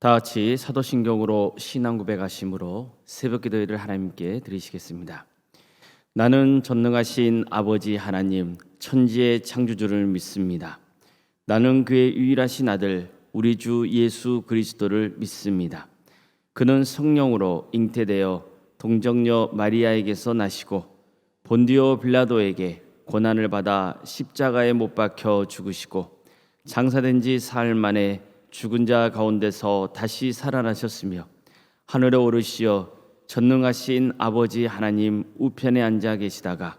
다 같이 사도신경으로 신앙 고백하심으로 새벽 기도회를 하나님께 드리시겠습니다. 나는 전능하신 아버지 하나님 천지의 창조주를 믿습니다. 나는 그의 유일하신 아들 우리 주 예수 그리스도를 믿습니다. 그는 성령으로 잉태되어 동정녀 마리아에게서 나시고 본디오 빌라도에게 고난을 받아 십자가에 못 박혀 죽으시고 장사된 지 사흘 만에 죽은 자 가운데서 다시 살아나셨으며 하늘에 오르시어 전능하신 아버지 하나님 우편에 앉아 계시다가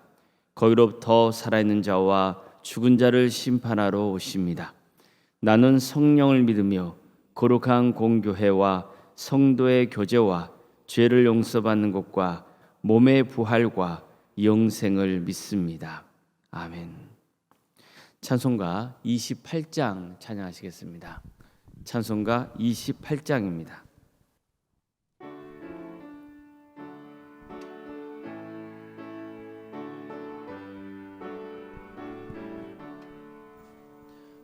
거기로부터 살아있는 자와 죽은 자를 심판하러 오십니다. 나는 성령을 믿으며 거룩한 공교회와 성도의 교제와 죄를 용서받는 것과 몸의 부활과 영생을 믿습니다. 아멘. 찬송가 28장 찬양하시겠습니다. 찬송가 28장입니다.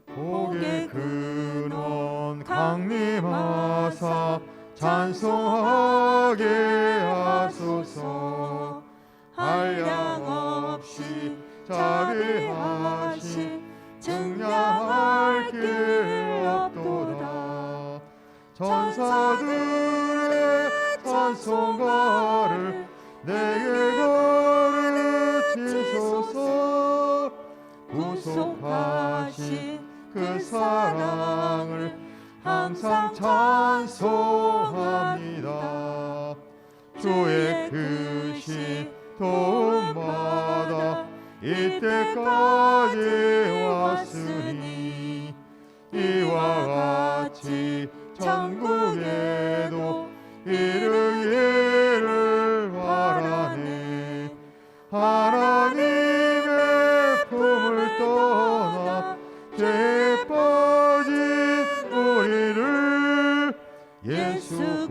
복의 근원 강림하사 찬송하게 하소서. 한량없이 자비하시 증량할 길 없도다. 천사들의 찬송가를 내게 가르치소서. 구속하신 그 사랑을 항상 찬송합니다. 주의 크신 도움받아 이때까지 왔으니 이와 같이 천국에도 이르기를 바라네. 하나님의 품을 떠나 죄에 빠진 우리를 예수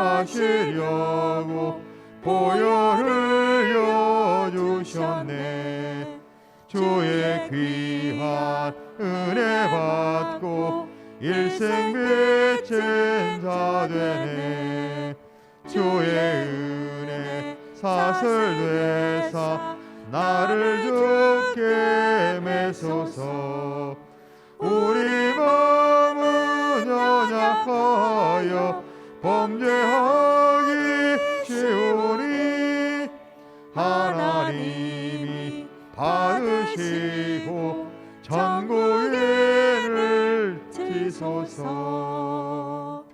구원하시려고 보혈을 여주셨네. 주의 귀한 은혜 받고 일생 빚진 자 되네. 주의 은혜 사슬되사 나를 주께 매소서. 우리 마음은 연약하여 범죄하기 쉬우니 하나님이 받으시고 천국을 지소서.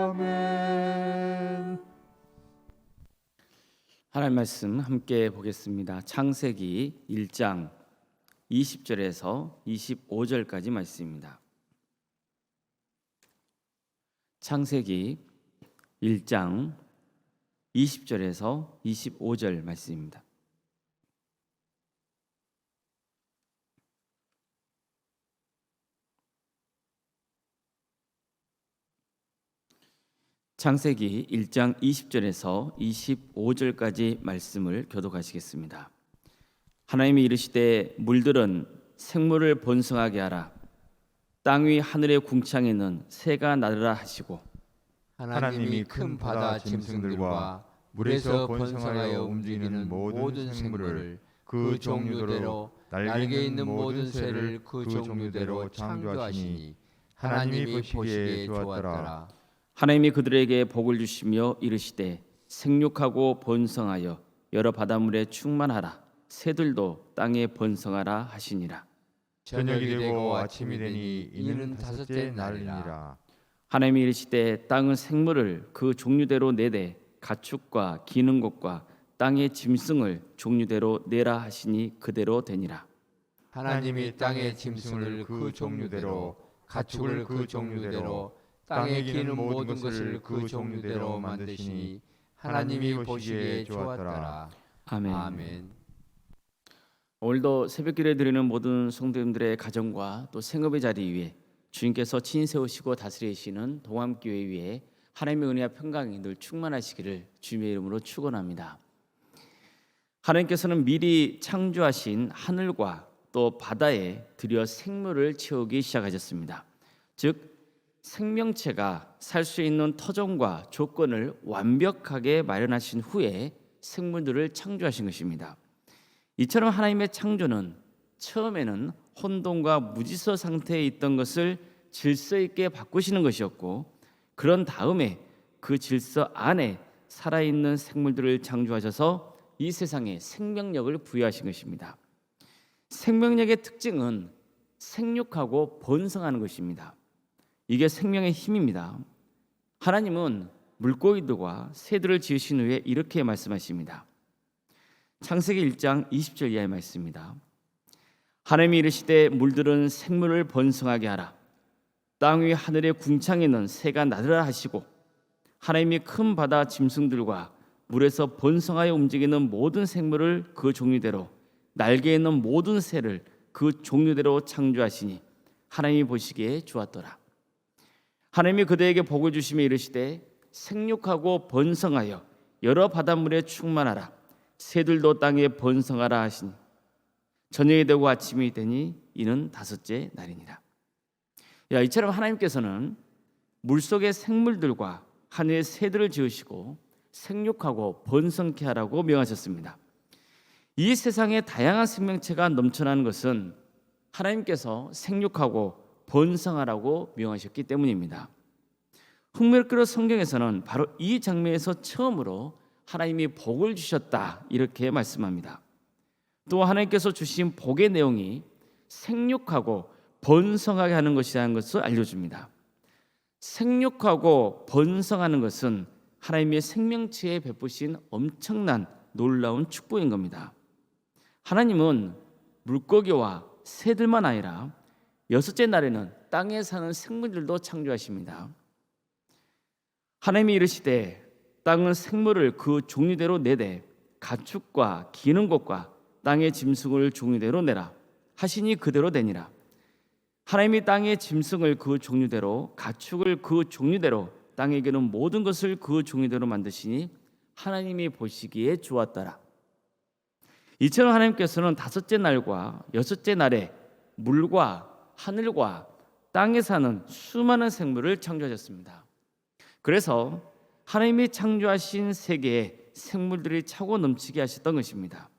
아멘. 하나님 말씀 함께 보겠습니다. 창세기 1장 20절에서 25절까지 말씀입니다. 창세기 1장 20절에서 25절 말씀입니다. 창세기 1장 20절에서 25절까지 말씀을 교독하시겠습니다. 하나님이 이르시되 물들은 생물을 번성하게 하라. 땅 위 하늘의 궁창에는 새가 나르라 하시고 하나님이 큰 바다 짐승들과 물에서 번성하여 움직이는 모든 생물을 그 종류대로 날개 있는 모든 새를 그 종류대로 창조하시니 하나님이 보시기에 좋았더라. 하나님이 그들에게 복을 주시며 이르시되 생육하고 번성하여 여러 바닷물에 충만하라. 새들도 땅에 번성하라 하시니라. 저녁이 되고 아침이 되니 이는 다섯째 날이니라. 하나님이 이르시되 땅은 생물을 그 종류대로 내되 가축과 기는 것과 땅의 짐승을 종류대로 내라 하시니 그대로 되니라. 하나님이 땅의 짐승을 그 종류대로 가축을 그 종류대로 땅에 기는 모든 것을 그 종류대로 만드시니 하나님이 보시기에 좋았더라. 아멘. 아멘. 오늘도 새벽기도에 드리는 모든 성도님들의 가정과 또 생업의 자리 위에 주님께서 친히 세우시고 다스리시는 동암교회 위에 하나님의 은혜와 평강이 늘 충만하시기를 주님의 이름으로 축원합니다. 하나님께서는 미리 창조하신 하늘과 또 바다에 들여 생물을 채우기 시작하셨습니다. 즉 생명체가 살 수 있는 터전과 조건을 완벽하게 마련하신 후에 생물들을 창조하신 것입니다. 이처럼 하나님의 창조는 처음에는 혼돈과 무질서 상태에 있던 것을 질서 있게 바꾸시는 것이었고, 그런 다음에 그 질서 안에 살아있는 생물들을 창조하셔서 이 세상에 생명력을 부여하신 것입니다. 생명력의 특징은 생육하고 번성하는 것입니다. 이게 생명의 힘입니다. 하나님은 물고기들과 새들을 지으신 후에 이렇게 말씀하십니다. 창세기 1장 20절 이하의 말씀입니다. 하나님이 이르시되 물들은 생물을 번성하게 하라. 땅 위 하늘의 궁창에 있는 새가 나르라 하시고, 하나님이 큰 바다 짐승들과 물에서 번성하여 움직이는 모든 생물을 그 종류대로, 날개 있는 모든 새를 그 종류대로 창조하시니 하나님이 보시기에 좋았더라. 하나님이 그들에게 복을 주시며 이르시되 생육하고 번성하여 여러 바닷물에 충만하라. 새들도 땅에 번성하라 하시니 저녁이 되고 아침이 되니 이는 다섯째 날이니라. 이처럼 하나님께서는 물속의 생물들과 하늘의 새들을 지으시고 생육하고 번성케 하라고 명하셨습니다. 이 세상에 다양한 생명체가 넘쳐나는 것은 하나님께서 생육하고 번성하라고 명하셨기 때문입니다. 흥미롭게도 성경에서는 바로 이 장면에서 처음으로 하나님이 복을 주셨다 이렇게 말씀합니다. 또 하나님께서 주신 복의 내용이 생육하고 번성하게 하는 것이라는 것을 알려줍니다. 생육하고 번성하는 것은 하나님의 생명체에 베푸신 엄청난 놀라운 축복인 겁니다. 하나님은 물고기와 새들만 아니라 여섯째 날에는 땅에 사는 생물들도 창조하십니다. 하나님이 이르시되 땅은 생물을 그 종류대로 내되 가축과 기는 것과 땅의 짐승을 종류대로 내라 하시니 그대로 되니라. 하나님이 땅의 짐승을 그 종류대로 가축을 그 종류대로 땅에 기는 모든 것을 그 종류대로 만드시니 하나님이 보시기에 좋았더라. 이처럼 하나님께서는 다섯째 날과 여섯째 날에 물과 하늘과 땅에 사는 수많은 생물을 창조하셨습니다. 그래서 하나님이 창조하신 세계에 생물들이 차고 넘치게 하셨던 것입니다.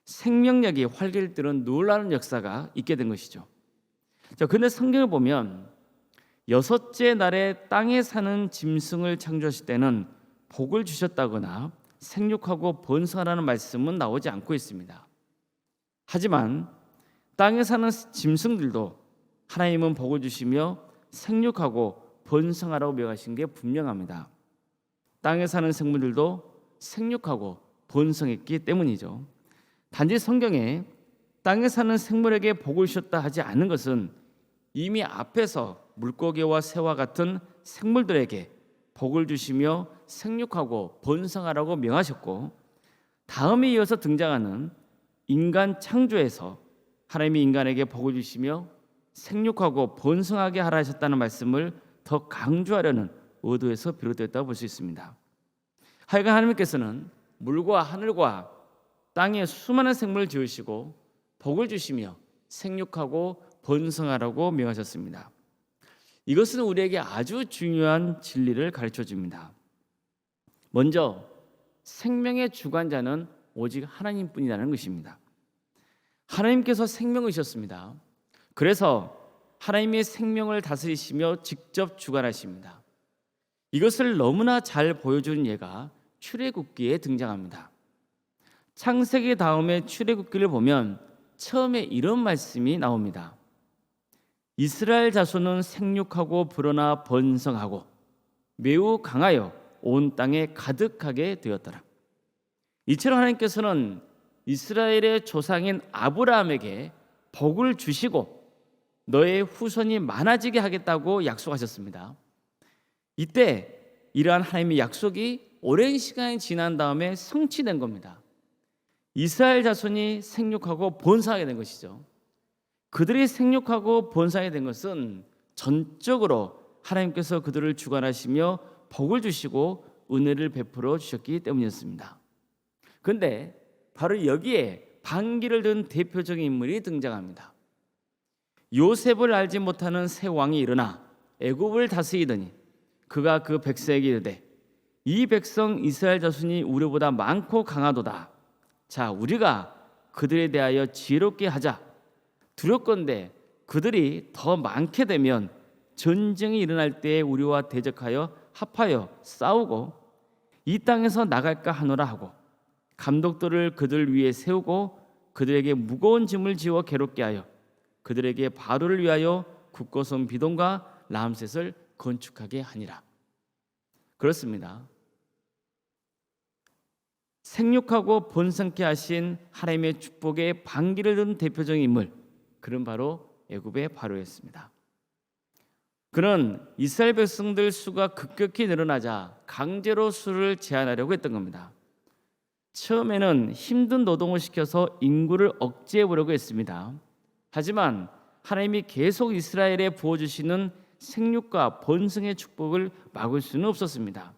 생명력이 활기를 띠는 놀라운 역사가 있게 된 것이죠. 그런데 성경을 보면 여섯째 날에 땅에 사는 짐승을 창조하실 때는 복을 주셨다거나 생육하고 번성하라는 말씀은 나오지 않고 있습니다. 하지만 땅에 사는 짐승들도 하나님은 복을 주시며 생육하고 번성하라고 명하신 게 분명합니다. 땅에 사는 생물들도 생육하고 번성했기 때문이죠. 단지 성경에 땅에 사는 생물에게 복을 주셨다 하지 않은 것은 이미 앞에서 물고기와 새와 같은 생물들에게 복을 주시며 생육하고 번성하라고 명하셨고, 다음에 이어서 등장하는 인간 창조에서 하나님이 인간에게 복을 주시며 생육하고 번성하게 하라 하셨다는 말씀을 더 강조하려는 의도에서 비롯됐다고 볼 수 있습니다. 하여간 하나님께서는 물과 하늘과 땅에 수많은 생물을 지으시고 복을 주시며 생육하고 번성하라고 명하셨습니다. 이것은 우리에게 아주 중요한 진리를 가르쳐 줍니다. 먼저 생명의 주관자는 오직 하나님뿐이라는 것입니다. 하나님께서 생명을 주셨습니다. 그래서 하나님의 생명을 다스리시며 직접 주관하십니다. 이것을 너무나 잘 보여주는 예가 출애굽기에 등장합니다. 창세기 다음에 출애굽기를 보면 처음에 이런 말씀이 나옵니다. 이스라엘 자손은 생육하고 불어나 번성하고 매우 강하여 온 땅에 가득하게 되었더라. 이처럼 하나님께서는 이스라엘의 조상인 아브라함에게 복을 주시고 너의 후손이 많아지게 하겠다고 약속하셨습니다. 이때 이러한 하나님의 약속이 오랜 시간이 지난 다음에 성취된 겁니다. 이스라엘 자손이 생육하고 번성하게 된 것이죠. 그들이 생육하고 번성하게 된 것은 전적으로 하나님께서 그들을 주관하시며 복을 주시고 은혜를 베풀어 주셨기 때문이었습니다. 그런데 바로 여기에 반기를 든 대표적인 인물이 등장합니다. 요셉을 알지 못하는 새 왕이 일어나 애굽을 다스리더니 그가 그 백성에게 이르되 이 백성 이스라엘 자손이 우리보다 많고 강하도다. 자, 우리가 그들에 대하여 지혜롭게 하자. 두렵건대 그들이 더 많게 되면 전쟁이 일어날 때에 우리와 대적하여 합하여 싸우고 이 땅에서 나갈까 하노라 하고 감독들을 그들 위에 세우고 그들에게 무거운 짐을 지워 괴롭게 하여 그들에게 바로를 위하여 굳고선 비동과 라암셋을 건축하게 하니라. 그렇습니다. 생육하고 번성케 하신 하나님의 축복의 반기를 든 대표적인 인물, 그는 바로 애굽의 바로였습니다. 그는 이스라엘 백성들 수가 급격히 늘어나자 강제로 수를 제한하려고 했던 겁니다. 처음에는 힘든 노동을 시켜서 인구를 억제해 보려고 했습니다. 하지만 하나님이 계속 이스라엘에 부어주시는 생육과 번성의 축복을 막을 수는 없었습니다.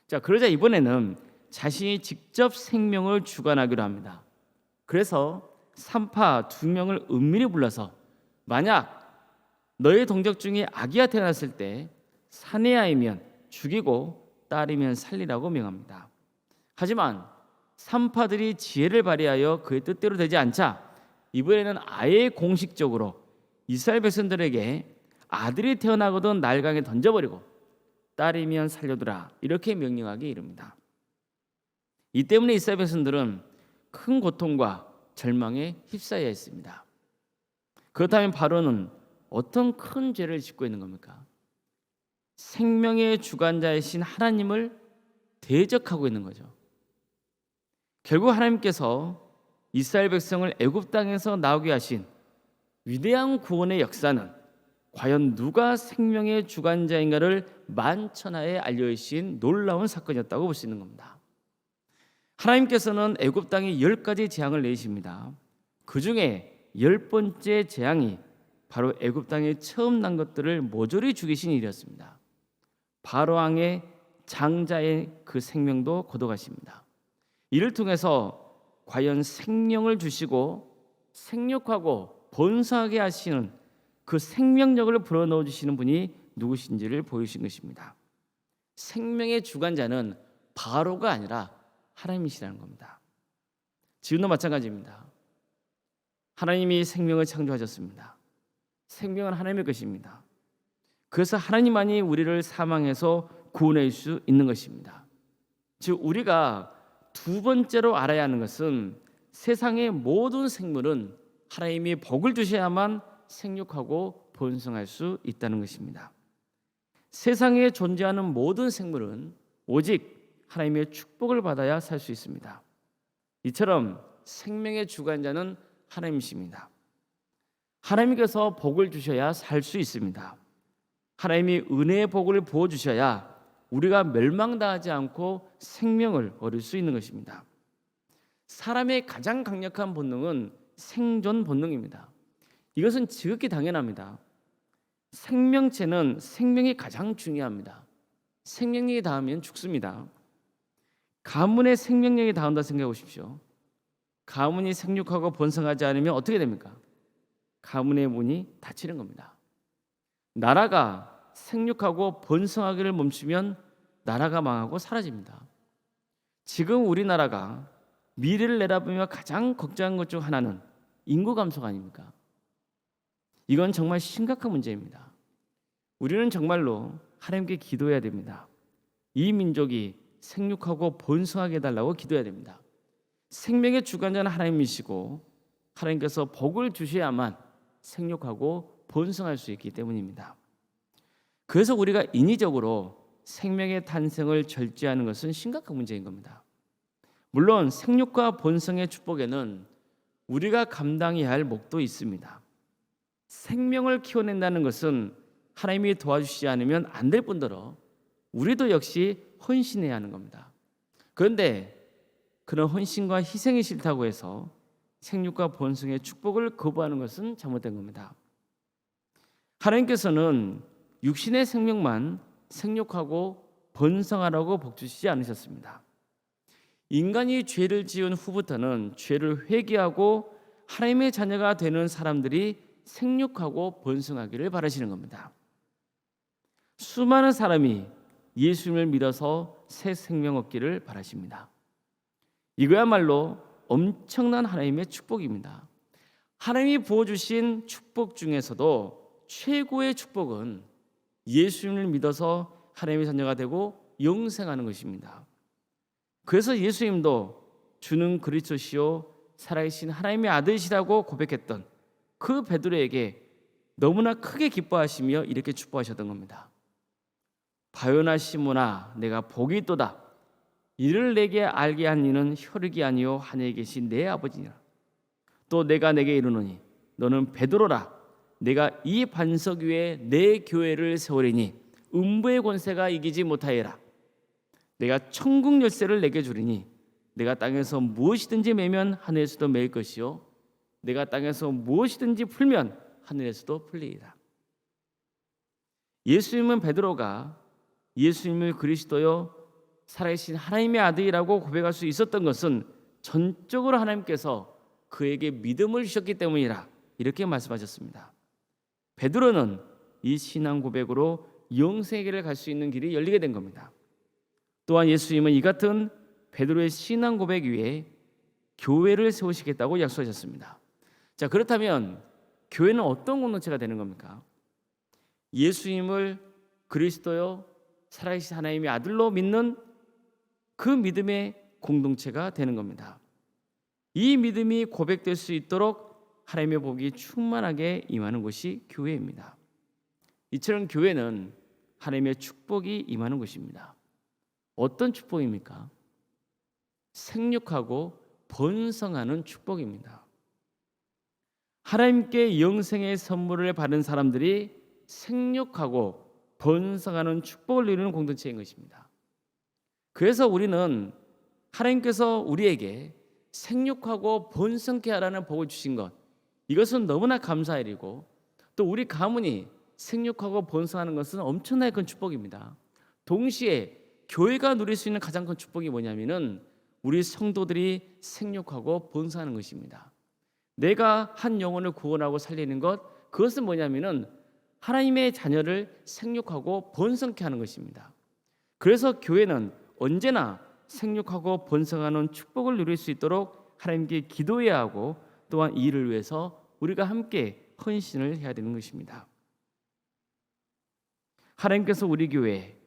자, 그러자 이번에는 자신이 직접 생명을 주관하기로 합니다. 그래서 산파 2명을 은밀히 불러서 만약 너의 동족 중에 아기가 태어났을 때 사내아이면 죽이고 딸이면 살리라고 명합니다. 하지만 산파들이 지혜를 발휘하여 그의 뜻대로 되지 않자 이번에는 아예 공식적으로 이스라엘 백성들에게 아들이 태어나거든 날강에 던져버리고 딸이면 살려두라 이렇게 명령하게 이릅니다. 이 때문에 이스라엘 백성들은 큰 고통과 절망에 휩싸여 있습니다. 그렇다면 바로는 어떤 큰 죄를 짓고 있는 겁니까? 생명의 주관자이신 하나님을 대적하고 있는 거죠. 결국 하나님께서 이스라엘 백성을 애굽 땅에서 나오게 하신 위대한 구원의 역사는 과연 누가 생명의 주관자인가를 만천하에 알려주신 놀라운 사건이었다고 볼 수 있는 겁니다. 하나님께서는 애굽 땅에 10가지 재앙을 내리십니다. 그 중에 10번째 재앙이 바로 애굽 땅에 처음 난 것들을 모조리 죽이신 일이었습니다. 바로 왕의 장자의 그 생명도 거둬가십니다. 이를 통해서 과연 생명을 주시고 생육하고 번성하게 하시는 그 생명력을 불어넣어 주시는 분이 누구신지를 보여주신 것입니다. 생명의 주관자는 바로가 아니라 하나님이시라는 겁니다. 지금도 마찬가지입니다. 하나님이 생명을 창조하셨습니다. 생명은 하나님의 것입니다. 그래서 하나님만이 우리를 사망해서 구원할 수 있는 것입니다. 즉 우리가 두 번째로 알아야 하는 것은 세상의 모든 생물은 하나님이 복을 주셔야만 생육하고 번성할 수 있다는 것입니다. 세상에 존재하는 모든 생물은 오직 하나님의 축복을 받아야 살 수 있습니다. 이처럼 생명의 주관자는 하나님이십니다. 하나님께서 복을 주셔야 살 수 있습니다. 하나님이 은혜의 복을 부어주셔야 우리가 멸망당하지 않고 생명을 얻을 수 있는 것입니다. 사람의 가장 강력한 본능은 생존 본능입니다. 이것은 지극히 당연합니다. 생명체는 생명이 가장 중요합니다. 생명력이 닿으면 죽습니다. 가문에 생명력이 닿는다 생각해 보십시오. 가문이 생육하고 번성하지 않으면 어떻게 됩니까? 가문의 문이 닫히는 겁니다. 나라가 생육하고 번성하기를 멈추면 나라가 망하고 사라집니다. 지금 우리나라가 미래를 내다보며 가장 걱정한 것 중 하나는 인구 감소가 아닙니까? 이건 정말 심각한 문제입니다. 우리는 정말로 하나님께 기도해야 됩니다. 이 민족이 생육하고 번성하게 해달라고 기도해야 됩니다. 생명의 주관자는 하나님이시고 하나님께서 복을 주셔야만 생육하고 번성할 수 있기 때문입니다. 그래서 우리가 인위적으로 생명의 탄생을 절제하는 것은 심각한 문제인 겁니다. 물론 생육과 번성의 축복에는 우리가 감당해야 할 몫도 있습니다. 생명을 키워낸다는 것은 하나님이 도와주시지 않으면 안 될 뿐더러 우리도 역시 헌신해야 하는 겁니다. 그런데 그런 헌신과 희생이 싫다고 해서 생육과 번성의 축복을 거부하는 것은 잘못된 겁니다. 하나님께서는 육신의 생명만 생육하고 번성하라고 복 주시지 않으셨습니다. 인간이 죄를 지은 후부터는 죄를 회개하고 하나님의 자녀가 되는 사람들이 생육하고 번성하기를 바라시는 겁니다. 수많은 사람이 예수님을 믿어서 새 생명 얻기를 바라십니다. 이거야말로 엄청난 하나님의 축복입니다. 하나님이 부어주신 축복 중에서도 최고의 축복은 예수님을 믿어서 하나님의 자녀가 되고 영생하는 것입니다. 그래서 예수님도 주는 그리스도시요 살아계신 하나님의 아들이시라고 고백했던 그 베드로에게 너무나 크게 기뻐하시며 이렇게 축복하셨던 겁니다. 바요나 시몬아, 내가 복이 있도다. 이를 내게 알게 한 이는 혈육이 아니요 하늘에 계신 내 아버지니라. 또 내가 내게 이르노니 너는 베드로라. 내가 이 반석 위에 내 교회를 세우리니 음부의 권세가 이기지 못하리라. 내가 천국 열쇠를 내게 주리니 내가 땅에서 무엇이든지 매면 하늘에서도 매일 것이요 내가 땅에서 무엇이든지 풀면 하늘에서도 풀리리라. 예수님은 베드로가 예수님을 그리스도요 살아계신 하나님의 아들이라고 고백할 수 있었던 것은 전적으로 하나님께서 그에게 믿음을 주셨기 때문이라 이렇게 말씀하셨습니다. 베드로는 이 신앙 고백으로 영생에게를 갈 수 있는 길이 열리게 된 겁니다. 또한 예수님은 이 같은 베드로의 신앙 고백 위에 교회를 세우시겠다고 약속하셨습니다. 자, 그렇다면 교회는 어떤 공동체가 되는 겁니까? 예수님을 그리스도요 살아계신 하나님의 아들로 믿는 그 믿음의 공동체가 되는 겁니다. 이 믿음이 고백될 수 있도록 하나님의 복이 충만하게 임하는 곳이 교회입니다. 이처럼 교회는 하나님의 축복이 임하는 곳입니다. 어떤 축복입니까? 생육하고 번성하는 축복입니다. 하나님께 영생의 선물을 받은 사람들이 생육하고 번성하는 축복을 누리는 공동체인 것입니다. 그래서 우리는 하나님께서 우리에게 생육하고 번성케 하라는 복을 주신 것, 이것은 너무나 감사할 일이고 또 우리 가문이 생육하고 번성하는 것은 엄청나게 큰 축복입니다. 동시에 교회가 누릴 수 있는 가장 큰 축복이 뭐냐면은 우리 성도들이 생육하고 번성하는 것입니다. 내가 한 영혼을 구원하고 살리는 것, 그것은 뭐냐면은 하나님의 자녀를 생육하고 번성케 하는 것입니다. 그래서 교회는 언제나 생육하고 번성하는 축복을 누릴 수 있도록 하나님께 기도해야 하고 또한 이 일을 위해서 우리가 함께 헌신을 해야 되는 것입니다. 하나님께서 우리 교회에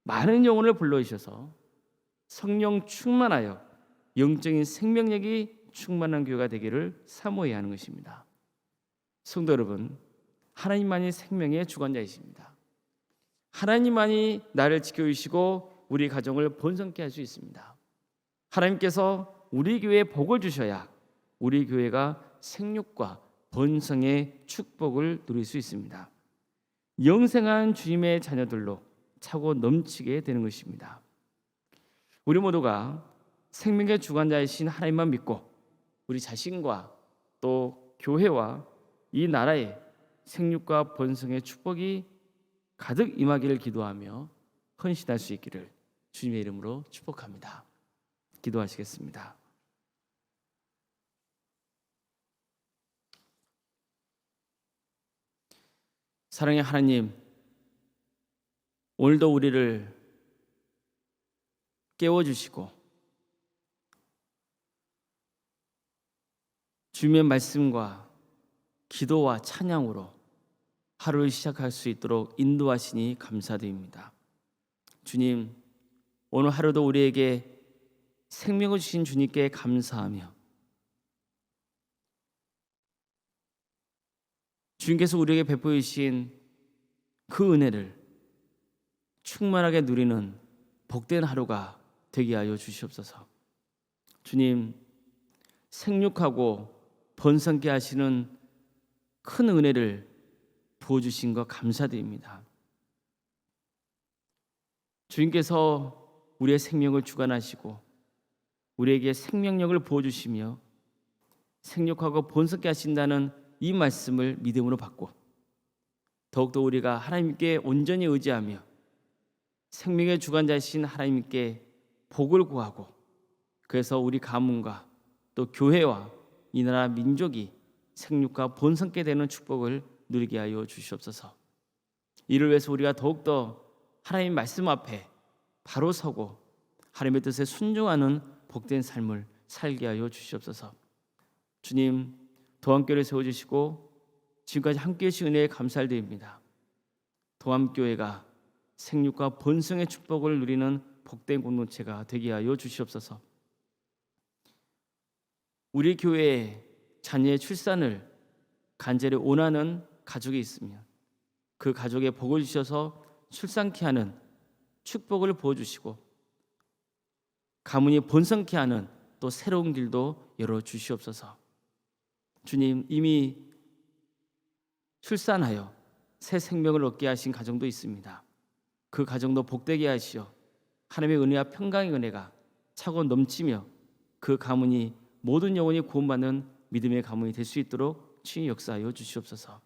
많은 영혼을 불러주셔서 성령 충만하여 영적인 생명력이 충만한 교회가 되기를 사모해야 하는 것입니다. 성도 여러분, 하나님만이 생명의 주관자이십니다. 하나님만이 나를 지켜주시고 우리 가정을 번성케 할 수 있습니다. 하나님께서 우리 교회에 복을 주셔야 우리 교회가 생육과 번성의 축복을 누릴 수 있습니다. 영생한 주님의 자녀들로 차고 넘치게 되는 것입니다. 우리 모두가 생명의 주관자이신 하나님만 믿고 우리 자신과 또 교회와 이 나라에 생육과 번성의 축복이 가득 임하기를 기도하며 헌신할 수 있기를 주님의 이름으로 축복합니다. 기도하시겠습니다. 사랑의 하나님, 오늘도 우리를 깨워주시고 주님의 말씀과 기도와 찬양으로 하루를 시작할 수 있도록 인도하시니 감사드립니다. 주님, 오늘 하루도 우리에게 생명을 주신 주님께 감사하며 주님께서 우리에게 베풀어 주신 그 은혜를 충만하게 누리는 복된 하루가 되게 하여 주시옵소서. 주님, 생육하고 번성케 하시는 큰 은혜를 부어주신 것 감사드립니다. 주님께서 우리의 생명을 주관하시고 우리에게 생명력을 부어주시며 생육하고 번성케 하신다는 이 말씀을 믿음으로 받고 더욱더 우리가 하나님께 온전히 의지하며 생명의 주관자이신 하나님께 복을 구하고 그래서 우리 가문과 또 교회와 이 나라 민족이 생육과 본성께 되는 축복을 누리게 하여 주시옵소서. 이를 위해서 우리가 더욱더 하나님 말씀 앞에 바로 서고 하나님의 뜻에 순종하는 복된 삶을 살게 하여 주시옵소서. 주님, 도함교회를 세워주시고 지금까지 함께해 주신 은혜에 감사드립니다. 도함교회가 생육과 본성의 축복을 누리는 복된 공동체가 되게 하여 주시옵소서. 우리 교회에 자녀의 출산을 간절히 원하는 가족이 있으면 그 가족에 복을 주셔서 출산케 하는 축복을 부어주시고 가문이 번성케 하는 또 새로운 길도 열어주시옵소서. 주님, 이미 출산하여 새 생명을 얻게 하신 가정도 있습니다. 그 가정도 복되게 하시어 하나님의 은혜와 평강의 은혜가 차고 넘치며 그 가문이 모든 영혼이 구원받는 믿음의 가문이 될 수 있도록 친히 역사하여 주시옵소서.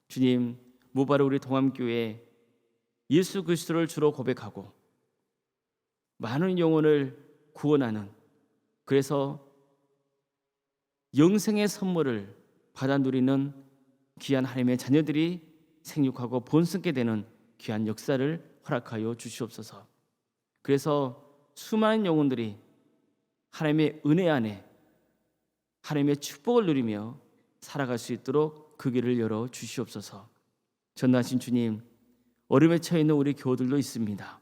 주님, 모바로 우리 동암교회에 예수 그리스도를 주로 고백하고 많은 영혼을 구원하는, 그래서 영생의 선물을 받아 누리는 귀한 하나님의 자녀들이 생육하고 본성케 되는 귀한 역사를 허락하여 주시옵소서. 그래서 수많은 영혼들이 하나님의 은혜 안에 하나님의 축복을 누리며 살아갈 수 있도록 그 길을 열어 주시옵소서. 전능하신 주님, 어려움에 처해 있는 우리 교우들도 있습니다.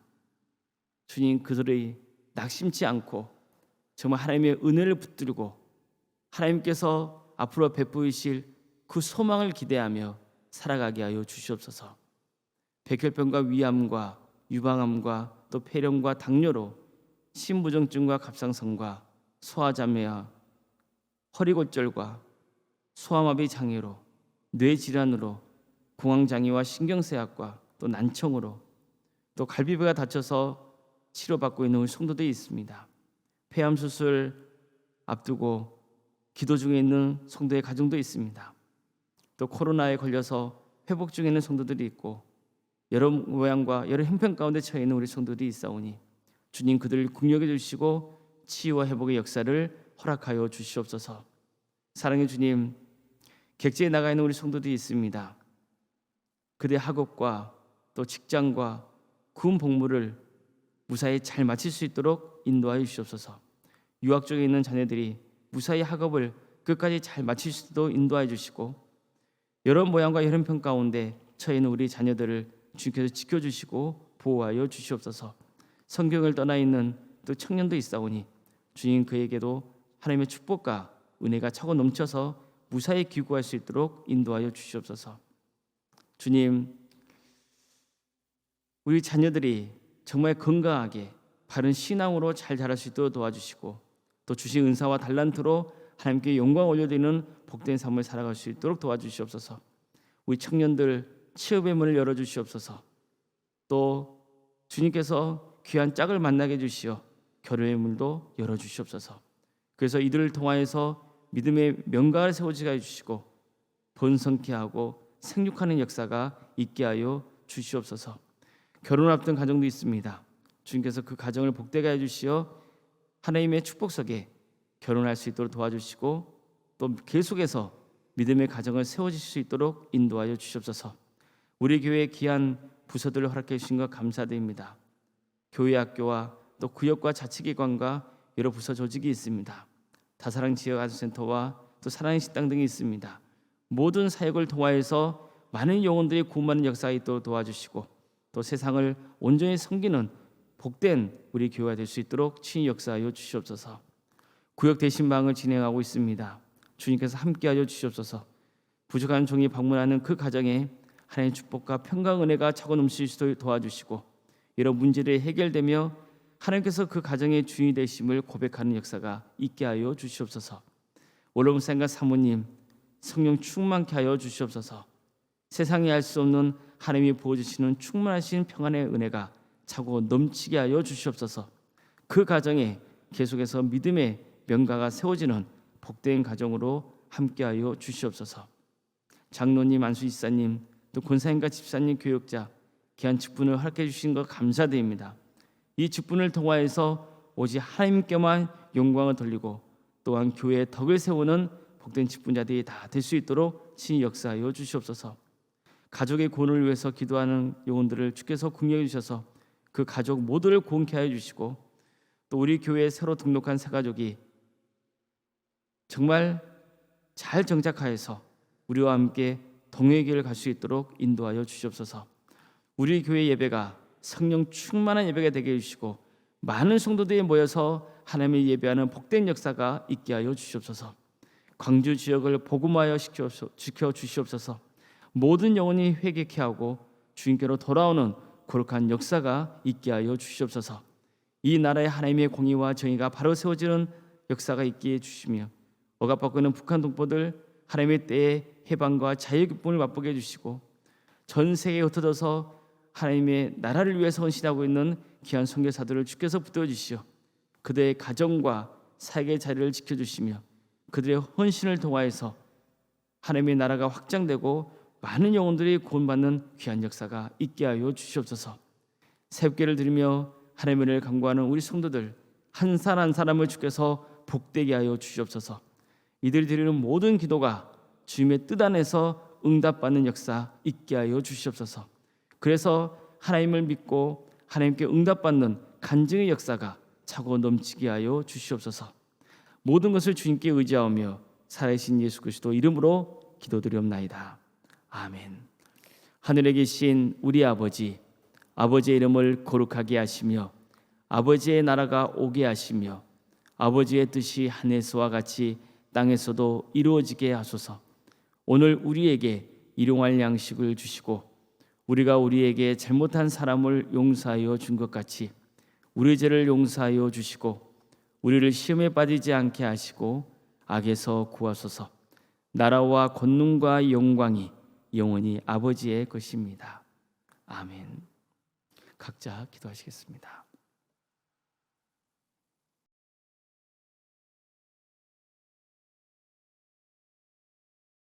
주님, 그들이 낙심치 않고 정말 하나님의 은혜를 붙들고 하나님께서 앞으로 베푸실 그 소망을 기대하며 살아가게 하여 주시옵소서. 백혈병과 위암과 유방암과 또 폐렴과 당뇨로 심부정증과 갑상선과 소아자매와 허리골절과 소아마비 장애로 뇌질환으로 공황장애와 신경쇠약과 또 난청으로 또 갈비뼈가 다쳐서 치료받고 있는 우리 성도들이 있습니다. 폐암 수술 앞두고 기도 중에 있는 성도의 가정도 있습니다. 또 코로나에 걸려서 회복 중에 있는 성도들이 있고 여러 모양과 여러 형편 가운데 처해 있는 우리 성도들이 있사오니 주님, 그들을 긍휼히 주시고 치유와 회복의 역사를 허락하여 주시옵소서. 사랑의 주님, 객지에 나가 있는 우리 성도들이 있습니다. 그들의 학업과 또 직장과 군 복무를 무사히 잘 마칠 수 있도록 인도하여 주시옵소서. 유학 중에 있는 자녀들이 무사히 학업을 끝까지 잘 마칠 수 있도록 인도하여 주시고 여러 모양과 여러 형편 가운데 처해 있는 우리 자녀들을 주님께서 지켜주시고 보호하여 주시옵소서. 성경을 떠나 있는 또 청년도 있사오니 주님, 그에게도 하나님의 축복과 은혜가 차고 넘쳐서 무사히 귀국할 수 있도록 인도하여 주시옵소서. 주님, 우리 자녀들이 정말 건강하게 바른 신앙으로 잘 자랄 수 있도록 도와주시고 또 주신 은사와 달란트로 하나님께 영광 올려드리는 복된 삶을 살아갈 수 있도록 도와주시옵소서. 우리 청년들 취업의 문을 열어주시옵소서. 또 주님께서 귀한 짝을 만나게 해주시어 결혼의 문도 열어주시옵소서. 그래서 이들을 통하여서 믿음의 명가를 세워지게 해주시고 번성케 하고 생육하는 역사가 있게 하여 주시옵소서. 결혼 앞둔 가정도 있습니다. 주님께서 그 가정을 복되게 해주시어 하나님의 축복 속에 결혼할 수 있도록 도와주시고 또 계속해서 믿음의 가정을 세워질 수 있도록 인도하여 주시옵소서. 우리 교회의 귀한 부서들을 허락해 주신 것 감사드립니다. 교회 학교와 또 구역과 자치기관과 여러 부서 조직이 있습니다. 다사랑 지역 아동센터와 또 사랑의 식당 등이 있습니다. 모든 사역을 통하여서 많은 영혼들이 구원받는 역사가 있도록 도와주시고 또 세상을 온전히 섬기는 복된 우리 교회가 될 수 있도록 친히 역사하여 주시옵소서. 구역 대신방을 진행하고 있습니다. 주님께서 함께하여 주시옵소서. 부족한 종이 방문하는 그 가정에 하나님의 축복과 평강 은혜가 차고 넘칠 수 있도록 도와주시고 여러 문제들이 해결되며 하나님께서 그 가정의 주인이 되심을 고백하는 역사가 있게 하여 주시옵소서. 원로목사님과 사모님 성령 충만케 하여 주시옵소서. 세상이 알 수 없는 하나님이 부어주시는 충만하신 평안의 은혜가 차고 넘치게 하여 주시옵소서. 그 가정에 계속해서 믿음의 명가가 세워지는 복된 가정으로 함께하여 주시옵소서. 장로님, 안수집사님, 또 권사님과 집사님, 교역자 귀한 직분을 허락해 주신 것 감사드립니다. 이 직분을 통하여서 오직 하나님께만 영광을 돌리고 또한 교회의 덕을 세우는 복된 직분자들이 다 될 수 있도록 친히 역사하여 주시옵소서. 가족의 구원을 위해서 기도하는 영혼들을 주께서 긍휼히 주셔서 그 가족 모두를 구원케 하여 주시고 또 우리 교회에 새로 등록한 새 가족이 정말 잘 정착하여서 우리와 함께 동행의 길을 갈 수 있도록 인도하여 주시옵소서. 우리 교회 예배가 성령 충만한 예배가 되게 해주시고 많은 성도들이 모여서 하나님을 예배하는 복된 역사가 있게 하여 주시옵소서. 광주 지역을 복음화하여 지켜 주시옵소서. 모든 영혼이 회개케 하고 주님께로 돌아오는 거룩한 역사가 있게 하여 주시옵소서. 이 나라의 하나님의 공의와 정의가 바로 세워지는 역사가 있게 해주시며 억압받고 있는 북한 동포들 하나님의 때에 해방과 자유의 기쁨을 맛보게 해주시고 전 세계에 흩어져서 하나님의 나라를 위해서 헌신하고 있는 귀한 선교사들을 주께서 붙들어 주시오. 그들의 가정과 사역의 자리를 지켜주시며 그들의 헌신을 통하여서 하나님의 나라가 확장되고 많은 영혼들이 구원받는 귀한 역사가 있게 하여 주시옵소서. 새롭게를 드리며 하나님의 은혜를 간구하는 우리 성도들 한 사람 한 사람을 주께서 복되게 하여 주시옵소서. 이들이 드리는 모든 기도가 주님의 뜻 안에서 응답받는 역사 있게 하여 주시옵소서. 그래서 하나님을 믿고 하나님께 응답받는 간증의 역사가 차고 넘치게 하여 주시옵소서. 모든 것을 주님께 의지하며 살아계신 예수 그리스도 이름으로 기도드리옵나이다. 아멘. 하늘에 계신 우리 아버지, 아버지의 이름을 거룩하게 하시며 아버지의 나라가 오게 하시며 아버지의 뜻이 하늘에서와 같이 땅에서도 이루어지게 하소서. 오늘 우리에게 일용할 양식을 주시고 우리가 우리에게 잘못한 사람을 용서하여 준 것 같이 우리 죄를 용서하여 주시고 우리를 시험에 빠지지 않게 하시고 악에서 구하소서. 나라와 권능과 영광이 영원히 아버지의 것입니다. 아멘. 각자 기도하시겠습니다.